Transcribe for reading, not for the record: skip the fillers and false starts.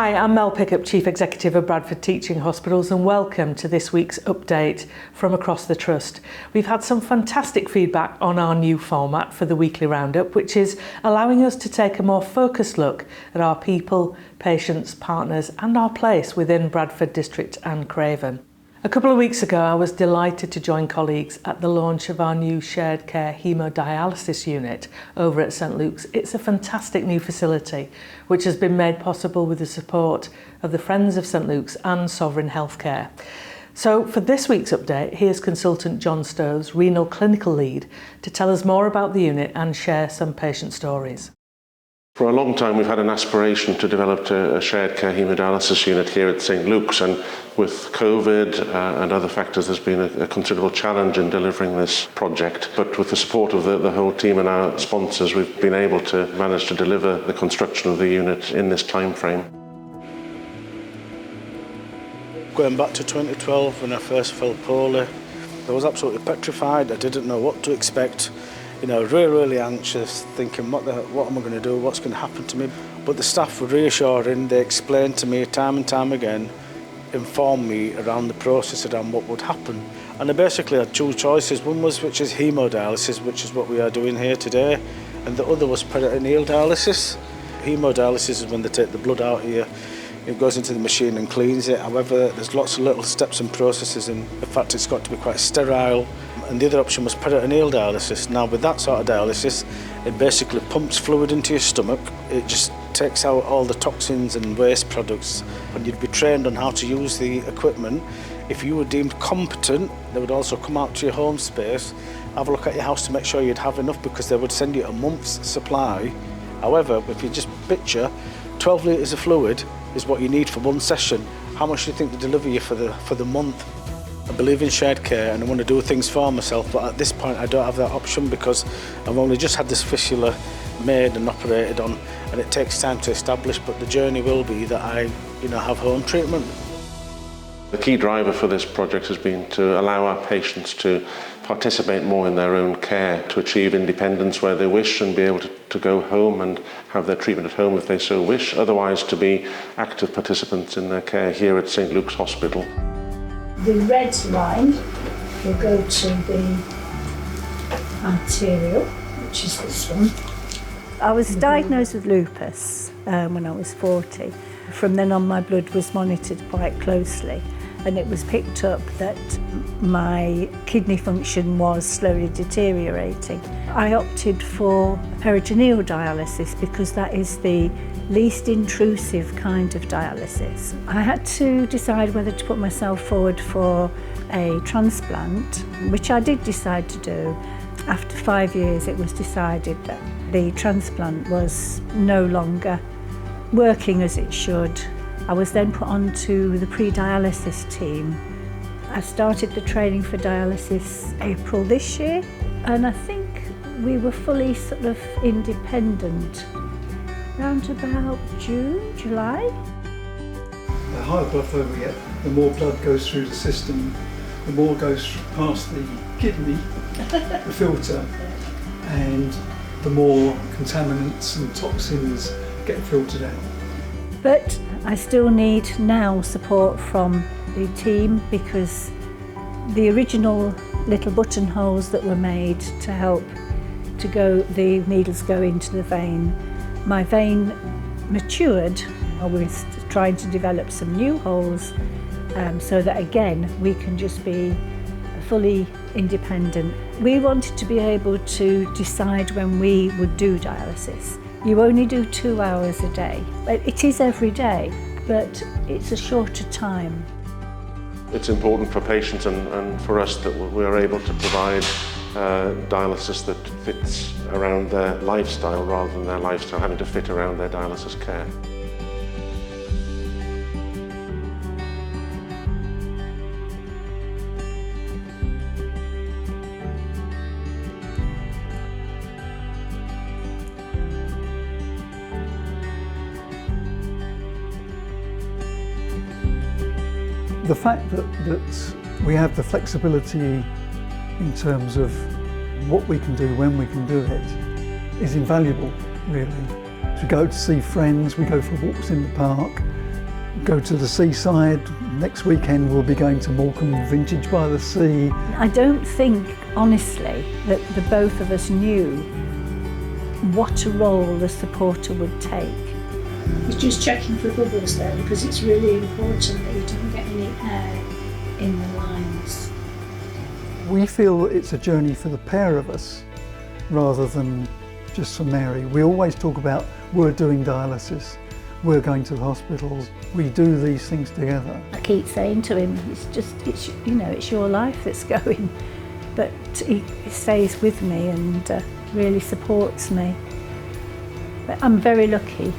Hi, I'm Mel Pickup, Chief Executive of Bradford Teaching Hospitals, and welcome to this week's update from across the Trust. We've had some fantastic feedback on our new format for the weekly roundup, which is allowing us to take a more focused look at our people, patients, partners and our place within Bradford District and Craven. A couple of weeks ago, I was delighted to join colleagues at the launch of our new shared care haemodialysis unit over at St Luke's. It's a fantastic new facility, which has been made possible with the support of the Friends of St Luke's and Sovereign Healthcare. So for this week's update, here's consultant John Stoves, renal clinical lead, to tell us more about the unit and share some patient stories. For a long time we've had an aspiration to develop a shared care haemodialysis unit here at St Luke's, and with COVID and other factors there's been a considerable challenge in delivering this project. But with the support of the whole team and our sponsors, we've been able to manage to deliver the construction of the unit in this time frame. Going back to 2012 when I first felt poorly, I was absolutely petrified. I didn't know what to expect. You know, really anxious, thinking what am I going to do, what's going to happen to me. But the staff were reassuring. They explained to me time and time again, informed me around the process, around what would happen. And I basically had two choices. One was which is haemodialysis, which is what we are doing here today, and the other was peritoneal dialysis. Haemodialysis is when they take the blood out here. It goes into the machine and cleans it. However, there's lots of little steps and processes, and in fact it's got to be quite sterile. And the other option was peritoneal dialysis. Now with that sort of dialysis, it basically pumps fluid into your stomach. It just takes out all the toxins and waste products, and you'd be trained on how to use the equipment. If you were deemed competent, they would also come out to your home space, have a look at your house to make sure you'd have enough, because they would send you a month's supply. However, if you just picture 12 litres of fluid is what you need for one session, how much do you think they deliver you for the month? I believe in shared care and I want to do things for myself, but at this point I don't have that option because I've only just had this fistula made and operated on, and it takes time to establish, but the journey will be that I have home treatment. The key driver for this project has been to allow our patients to participate more in their own care, to achieve independence where they wish and be able to go home and have their treatment at home if they so wish, otherwise to be active participants in their care here at St Luke's Hospital. The red line will go to the arterial, which is this one. I was diagnosed with lupus when I was 40. From then on my blood was monitored quite closely, and it was picked up that my kidney function was slowly deteriorating. I opted for peritoneal dialysis because that is the least intrusive kind of dialysis. I had to decide whether to put myself forward for a transplant, which I did decide to do. After 5 years, it was decided that the transplant was no longer working as it should. I was then put onto the pre-dialysis team. I started the training for dialysis April this year, and I think we were fully sort of independent around about June, July. The higher blood flow we get, the more blood goes through the system, the more goes past the kidney, the filter, and the more contaminants and toxins get filtered out. But I still need now support from the team, because the original little buttonholes that were made to help the needles go into the vein, my vein matured. I was trying to develop some new holes so that again we can just be fully independent. We wanted to be able to decide when we would do dialysis. You only do 2 hours a day. It is every day, but it's a shorter time. It's important for patients and for us that we are able to provide dialysis that fits around their lifestyle rather than their lifestyle having to fit around their dialysis care. The fact that we have the flexibility in terms of what we can do, when we can do it, is invaluable, really. We go to see friends, we go for walks in the park, go to the seaside. Next weekend we'll be going to Morecambe Vintage by the Sea. I don't think, honestly, that the both of us knew what a role the supporter would take. It's just checking for bubbles there, because it's really important that you don't get any air in the lines. We feel it's a journey for the pair of us rather than just for Mary. We always talk about we're doing dialysis, we're going to the hospitals, we do these things together. I keep saying to him, it's you know, it's your life that's going, but he stays with me and really supports me. But I'm very lucky